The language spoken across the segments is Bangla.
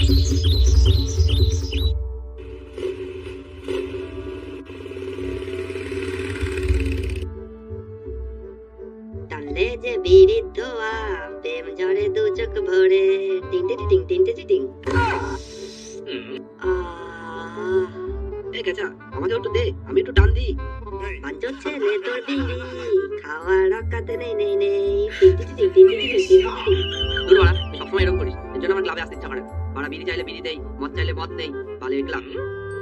টানলে যে বিড়ির ধোয়া, প্রেম ঝরে দু চোখ ভরে, টিং টিং টিং টিং টিং টিং। গেছা আমাকে একটু দে, আমি একটু টান দিই। বাঞ্চোত ছেলে তোর বিড়ি খাওয়ার রক্ষাতে নেই নেই নেই, টিং টিং টিং টিং টিং টিং টিং টিং। দূর বাড়া, সবসময় এরকম করিস, এর জন্য আমার ক্লাবে আসতে ইচ্ছা করে না। বাড়া বিড়ি চাইলে বিড়ি দেই, মদ চাইলে মদ নেই, বালের ক্লাব।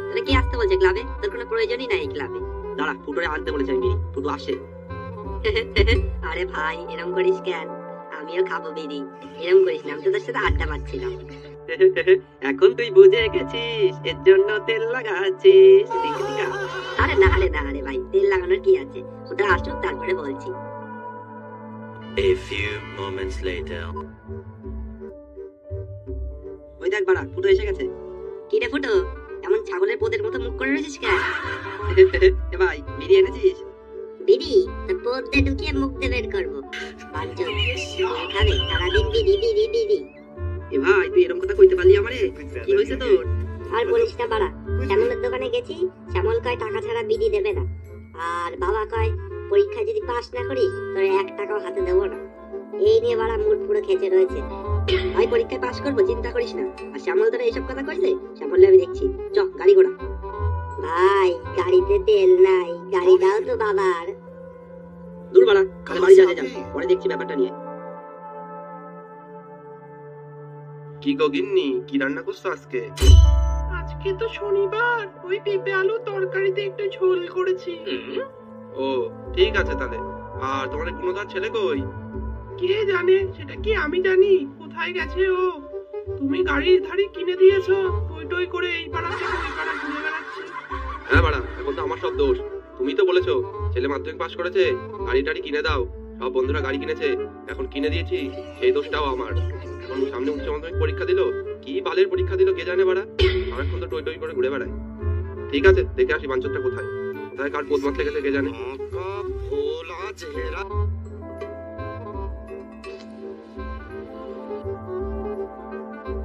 তাহলে কি আসতে বলছে ক্লাবে? তোর কোনো প্রয়োজনই নাই ক্লাবে। দাঁড়া, ফুটোরে আনতে বলেছে আমি বিড়ি, ফুটো আসে। আরে ভাই এরকম করিস কেন? আমিও খাবো বিড়ি। এরকম করিস না, আমি তোদের সাথে আড্ডা মারছিলাম। এখন তুই বুঝে গেছিস, এর জন্য তেল লাগাচ্ছিস। আরে না আরে না আরে ভাই, তেল লাগানোর কি আছে? ওটা আসুক তারপরে বলছি। A few moments later. ওই দেখ বাড়া, ফুটো এসে গেছে। কি রে ফুটো, এমন ছাগলের পোদের মতো মুখ করে রয়েছিস কেন? ভাই বিড়ি এনেছিস? বিড়ি তোর পোদে ঢুকিয়ে মুখ দিয়ে বের করবো। বাঞ্চোত খাবে সারাদিন বিড়ি বিড়ি বিড়ি। এ ভাই তুই এরকম কথা কইতে পারলি আমারে? কি হইছে তোর? আর বলিস না বাড়া, শ্যামলের দোকানে গেছি, শ্যামল কয় টাকা ছাড়া বিড়ি দেবে না। আর বাবা কয় পরীক্ষায় যদি পাস না করিস তোর 1 টাকাও হাতে দেবো না। এই নিয়ে বাড়া মুড পুরো খেচে রয়েছে। ভাই পরীক্ষায় পাস করবো, চিন্তা করিস না। আর শ্যামল তোরা এইসব কথা কইলে, শ্যামল আমি দেখছি। চ গাড়ি ঘোড়া। ভাই গাড়িতে তেল নাই, গাড়ি দাও তো বাবার। দূর বাড়া, কালে বাড়ি যাবে, পরে দেখছি ব্যাপারটা নিয়ে। কি গো গিন্নি, কি রান্না করছো আজকে? আজকে তো শনিবার, ওই পেঁপে আলু তরকারিতে একটু ঝোল করেছি। ও ঠিক আছে তাহলে। আর তোমার গুণধর ছেলে কই? কে জানে, সেটা কি আমি জানি? কোথায় গেছে ও? তুমি গাড়ির ধারে কিনে দিয়েছো, টই টই করে এই পাড়া থেকে ওই পাড়া ঘুরে বেড়াচ্ছে। হ্যাঁ বাড়া, এখন তো আমার সব দোষ। তুমি তো বলেছো ছেলে মাধ্যমিক পাস করেছে, গাড়ি টাড়ি কিনে দাও। সব বন্ধুরা গাড়ি কিনেছে, এখন কিনে দিয়েছি, সেই দোষটাও আমার। এখন সামনে উচ্চ মাধ্যমিক পরীক্ষা দিল, কি বালের পরীক্ষা দিল কে জানে বাড়া। সারাক্ষণ তো টই টই করে ঘুরে বেড়ায়। ঠিক আছে, দেখে আসি বাঞ্চতটা কোথায়, কোথায় কার পোদ মাছ লেগেছে কে জানে।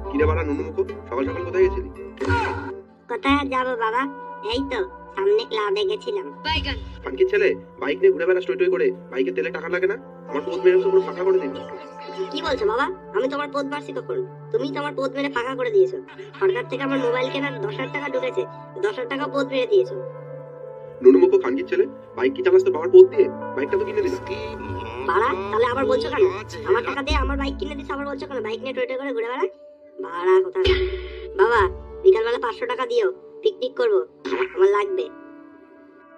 কিরে বাড়া নুনু মুখো, সকাল সকাল কোথায় গেছিলি? কোথায় যাব বাবা, এই তো সামনে ক্লাবে গেছিলাম। ফাঙ্কির ছেলে, বাইক নিয়ে ঘুরে বেড়াস টই টই করে, বাইকে তেলে টাকা লাগে না? আমার পোদ মেরে পুরো ফাঁকা করে দিবি। কি বলছো বাবা? আমি তোমার পোদ মারছি কখন? তুমি তো আমার পোদ মেরে ফাঁকা করে দিয়েছো। সরকার থেকে আমার মোবাইল কেনার 10,000 টাকা ঢুকেছে, 10,000 টাকা পোদ মেরে দিয়েছো। নুনু মুখো ফাঙ্কির ছেলে, বাইক কি চালাস তো বাবার পোদ দিয়ে? বাইকটা তো কিনে দিস। বাড়া, তাহলে আবার বলছো কেন? আমার টাকা দিয়ে আমার বাইক কিনে দিস, আবার বলছো কেন বাইক নিয়ে টই টই করে ঘুরে বেড়ায়? বাড়া কোথায়? বাবা বিকালবেলা 500 টাকা দিও, পিকনিক করবো, আমার লাগবে।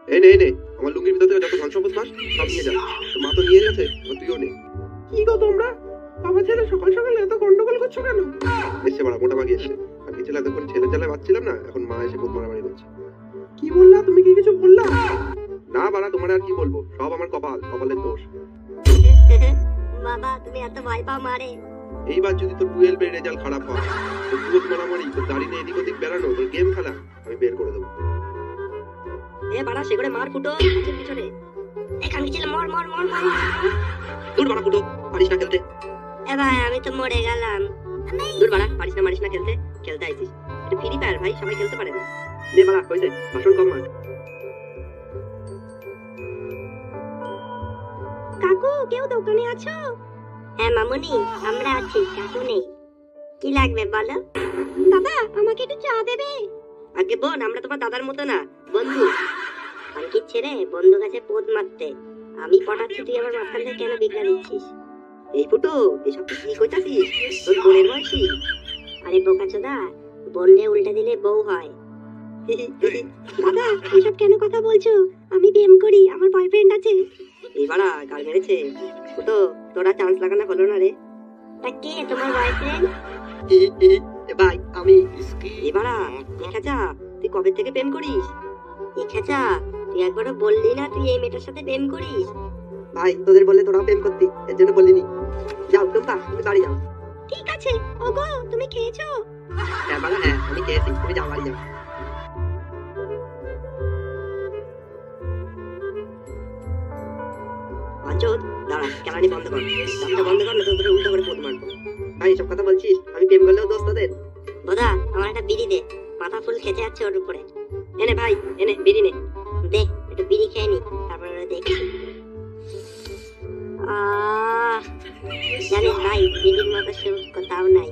এই নে এই নে, আমার লুঙ্গির ভিতর থেকে যত ধন সম্পদ পাস সব নিয়ে যা। তোর মা তো নিয়ে গেছে, এবার তুইও নে। কি গো তোমরা, বাবা ছেলে সকাল সকাল এত গন্ডগোল করছো কেন? এসে বাড়া, মোটা বাগি এসে। ফাঙ্কির ছেলে এতক্ষণ ছেলে চালায় বাচ্ছিলাম না, এখন মা এসে পোদ মারামারি করছে। কি বললা তুমি? কি কিছু বললা? না বাড়া, তোমার আর কি বলবো, সব আমার কপাল, কপালের দোষ। বাবা তুমি এত ভয় পাও মারে? এইবার যদি তোর 12 এর রেজাল্ট খারাপ হয়, তোর পোদ মারামারি, তোর গাড়ি নিয়ে এদিক ওদিক বেড়ানো, তোর গেম খেলা, আমি বের করে দেবো। এ বাড়া সেগুলো মার ফুটো পিছনে পিছনে। এখানে ছিল মর মর মর মর। দূর বাড়া ফুটো, পারিস না খেলতে। এ ভাই আমি তো মরে গেলাম। দূর বাড়া, পারিস না মারিস না খেলতে, খেলতে আইছিস। এটা ফ্রি ফায়ার ভাই, সবাই খেলতে পারে না। দে বাড়া, কইছে বাসন কম মার। কাকু কেউ দোকানে আছো? হ্যাঁ মামুনি, আমরা আছি, কাকু নেই। কি লাগবে বলো? দাদা আমাকে একটু চা দেবে? আগে বোন, আমরা তোমার দাদার মতো না, বন্ধু। ফাঙ্কির ছেড়ে বন্ধু কাছে পোদ মারতে, আমি পটাচ্ছি, তুই আমার মাঝখান থেকে কেন বিগড়া দিচ্ছিস? এই ফুটো, এসব কি কইতাছিস? তোর বোনের বয়সী? আরে বোকাচোদা, বোনরে উল্টা দিলে বউ হয়। দাদা এসব কেন কথা বলছো? আমি প্রেম করি, আমার বয়ফ্রেন্ড আছে। এই বাড়া গাল মেরেছে। ফুটো তোরা চান্স লাগানো হলো না রে। তা কে তোমার বয়ফ্রেন্ড? ভাই আমি। এবারা ইখাচা, তুই কবে থেকে প্রেম করিস? ইখাচা তুই একবারও বললি না তুই এই মেয়েটার সাথে প্রেম করিস? ভাই তোদের বললে তোরাও প্রেম করতি, এর জন্য বলিনি। যাও টুম্পা, তুমি বাড়ি যাও। ঠিক আছে। ওগো তুমি খেয়েছো? হ্যাঁ বাবা, হ্যাঁ আমি খেয়েছি, তুমি যাও বাড়ি যাও। বাঞ্চোদ দাঁড়া, কেলানি বন্ধ কর, দাঁতটা বন্ধ কর, না তোদের উল্টো করে পোদ মারবো। ভাই এসব কথা বলছিস? আমি প্রেম করলেও দোষ তোদের? বোধা আমার একটা বিড়ি দে, মাথা ফুল খেতে যাচ্ছে ওর উপরে। এনে ভাই, এনে বিড়ি নে, দে একটু বিড়ি খেয়ে নি, তারপরে দেখি। জানিস ভাই, বিড়ির মতো সুখ কোথাও নাই।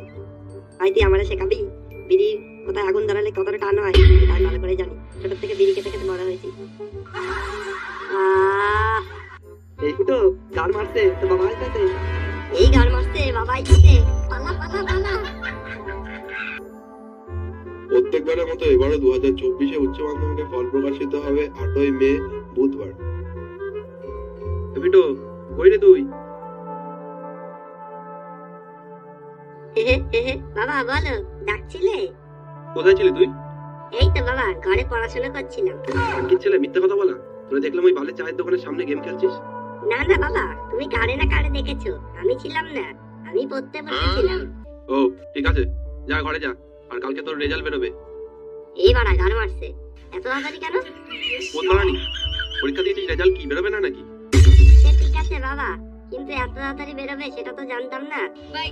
ভাই তুই আমারে শেখাবি বিড়ির কোথায় আগুন ধরালে কতটা টান হয়? তাই ভালো করে জানি, ছোট থেকে বিড়ি খেতে খেতে বড় হয়েছি। এই ফুটো গান মারছে তো বাবা আইতাছে, এই গান মারছে বাবা আইতাছে, পালা পালা পালা। প্রত্যেকবারের মতো এবারও 2024-এ উচ্চ মাধ্যমিকের ফল প্রকাশিত হবে 8ই মে বুধবার। বিটু কই রে তুই? বাবা বলো, ডাকছিলে? কোথায় ছিলি তুই? এই তো বাবা, ঘরে পড়াশোনা করছিলাম। কি ছেলে, মিথ্যা কথা বলা। তোরা দেখলাম ওই বালের চায়ের দোকানের সামনে গেম খেলছিস। না না বাবা, তুমি কারে না কারে দেখেছো, আমি ছিলাম না, আমি পড়তে বসেছিলাম। ও ঠিক আছে, যা ঘরে যা, আর কালকে তোর রেজাল্ট বেরোবে। এই বাড়া গান মারছে, এত তাড়াতাড়ি কেন? কোন বাড়ানি, পরীক্ষা দিয়েছিস, রেজাল্ট কি বেরোবে না নাকি? সে ঠিক আছে বাবা, কিন্তু এত তাড়াতাড়ি বেরোবে সেটা তো জানতাম না।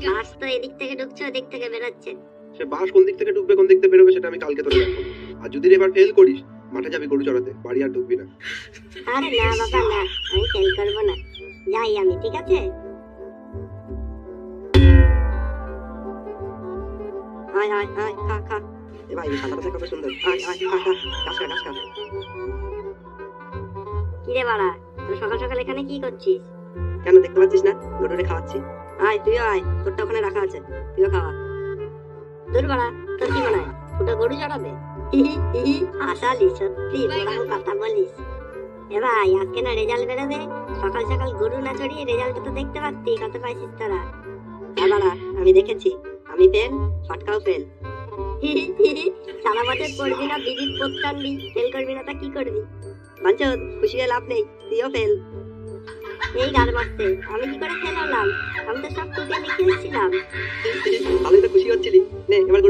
বাস তো এদিক থেকে ঢুকছে, ওদিক থেকে বেরোচ্ছে। সে বাস কোন দিক থেকে ঢুকবে কোন দিক থেকে বেরোবে সেটা আমি কালকে তোকে দেখাবো। আর যদি এবার ফেল করিস, মাঠে যাবি গরু চড়াতে, বাড়ি আর ঢুকবি না। আরে না বাবা না, আমি ফেল করবো না, যাই আমি, ঠিক আছে? আয় আয় আয়, খা খা। এ ভাই সাদাটা কত সুন্দর, আয় আয় খা খা, কাজ কর কাজ কর। কি রে বাড়া, তুই সকাল সকাল এখানে কি করছিস? কেন দেখতে পাচ্ছিস না, গরুরে খাওয়াচ্ছি। আয় তুইও আয়, তোরটা ওখানে রাখা আছে, তুইও খাওয়া। দূর বাড়া, তোর কি মনে হয় ওটা গরু চড়াবে? আসালি সত্যি বড় কথা বলিস। এ ভাই আজকে না রেজাল্ট বেরোবে, সকাল সকাল গরু না চড়িয়ে রেজাল্ট তো দেখতে পাচ্ছি, কত পাইছিস তোরা? হ্যাঁ বাড়া, আমি দেখেছি, আমি ফেল, ফটকাও ফেল। সারা বছর পড়বি না, বিড়ির পোত টানবি, ফেল করবি না তা কি করবি? বাঞ্চদ, খুশি হয়ে লাভ নেই, তুইও ফেল। এই গান মারছে, আমি কি করে ফেল হলাম? আমি তো সব তোকে লিখে এসেছিলাম। ভালোই তো খুশি হচ্ছিলি, নে এবার